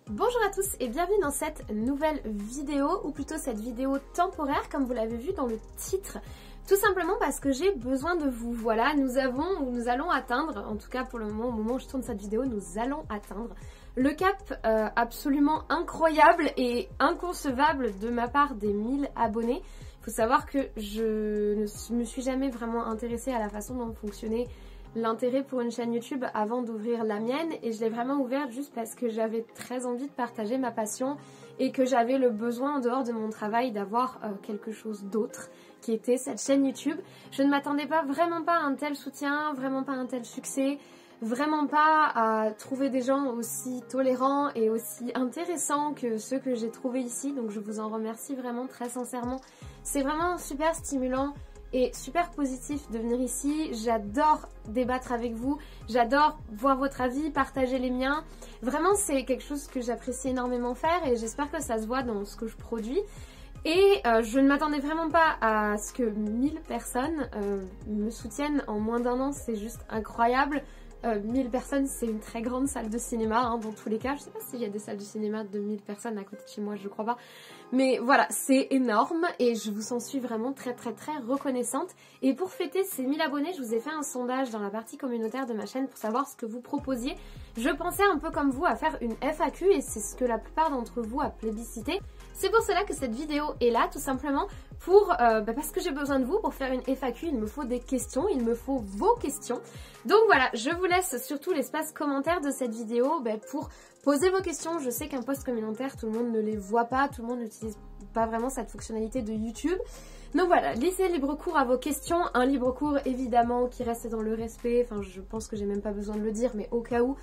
Bonjour à tous et bienvenue dans cette nouvelle vidéo, ou plutôt cette vidéo temporaire comme vous l'avez vu dans le titre. Tout simplement parce que j'ai besoin de vous. Voilà, nous allons atteindre, en tout cas pour le moment, au moment où je tourne cette vidéo, nous allons atteindre le cap absolument incroyable et inconcevable de ma part des 1000 abonnés. Il faut savoir que je ne me suis jamais vraiment intéressée à la façon dont fonctionnait l'intérêt pour une chaîne YouTube avant d'ouvrir la mienne, et je l'ai vraiment ouverte juste parce que j'avais très envie de partager ma passion et que j'avais le besoin en dehors de mon travail d'avoir quelque chose d'autre qui était cette chaîne YouTube. Je ne m'attendais vraiment pas à un tel soutien, vraiment pas à un tel succès, vraiment pas à trouver des gens aussi tolérants et aussi intéressants que ceux que j'ai trouvés ici, donc je vous en remercie vraiment très sincèrement. C'est vraiment super stimulant et super positif de venir ici. J'adore débattre avec vous, j'adore voir votre avis, partager les miens. Vraiment c'est quelque chose que j'apprécie énormément faire et j'espère que ça se voit dans ce que je produis. Et je ne m'attendais vraiment pas à ce que 1000 personnes me soutiennent en moins d'un an, c'est juste incroyable. 1000 personnes, c'est une très grande salle de cinéma hein, dans tous les cas. Je sais pas s'il y a des salles de cinéma de 1000 personnes à côté de chez moi, je crois pas. Mais voilà, c'est énorme et je vous en suis vraiment très reconnaissante. Et pour fêter ces 1000 abonnés, je vous ai fait un sondage dans la partie communautaire de ma chaîne pour savoir ce que vous proposiez. Je pensais un peu comme vous à faire une FAQ et c'est ce que la plupart d'entre vous a plébiscité. C'est pour cela que cette vidéo est là, tout simplement parce que j'ai besoin de vous. Pour faire une FAQ, il me faut des questions, il me faut vos questions. Donc voilà, je vous laisse surtout l'espace commentaire de cette vidéo pour poser vos questions. Je sais qu'un post communautaire, tout le monde ne les voit pas, tout le monde n'utilise pas vraiment cette fonctionnalité de YouTube. Donc voilà, laissez libre cours à vos questions, un libre cours évidemment qui reste dans le respect, enfin je pense que j'ai même pas besoin de le dire, mais au cas où,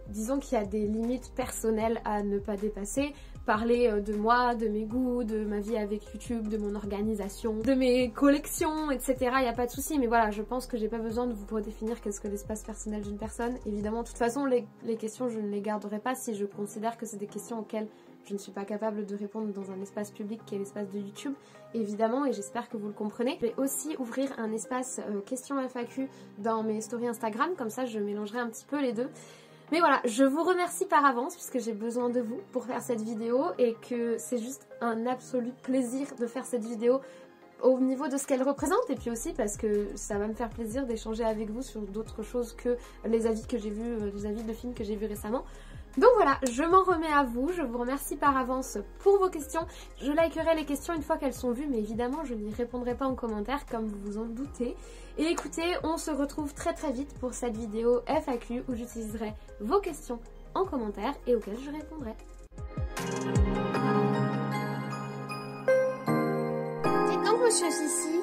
disons qu'il y a des limites personnelles à ne pas dépasser. Parler de moi, de mes goûts, de ma vie avec YouTube, de mon organisation, de mes collections, etc. Il n'y a pas de souci, mais voilà, je pense que j'ai pas besoin de vous redéfinir qu'est-ce que l'espace personnel d'une personne. Évidemment, de toute façon, les questions, je ne les garderai pas si je considère que c'est des questions auxquelles je ne suis pas capable de répondre dans un espace public qui est l'espace de YouTube, évidemment, et j'espère que vous le comprenez. Je vais aussi ouvrir un espace questions FAQ dans mes stories Instagram, comme ça je mélangerai un petit peu les deux. Mais voilà, je vous remercie par avance puisque j'ai besoin de vous pour faire cette vidéo et que c'est juste un absolu plaisir de faire cette vidéo au niveau de ce qu'elle représente, et puis aussi parce que ça va me faire plaisir d'échanger avec vous sur d'autres choses que les avis que j'ai vus, les avis de films que j'ai vus récemment. Donc voilà, je m'en remets à vous, je vous remercie par avance pour vos questions. Je likerai les questions une fois qu'elles sont vues, mais évidemment je n'y répondrai pas en commentaire comme vous vous en doutez. Et écoutez, on se retrouve très vite pour cette vidéo FAQ où j'utiliserai vos questions en commentaire et auxquelles je répondrai. Dites donc monsieur Fifi,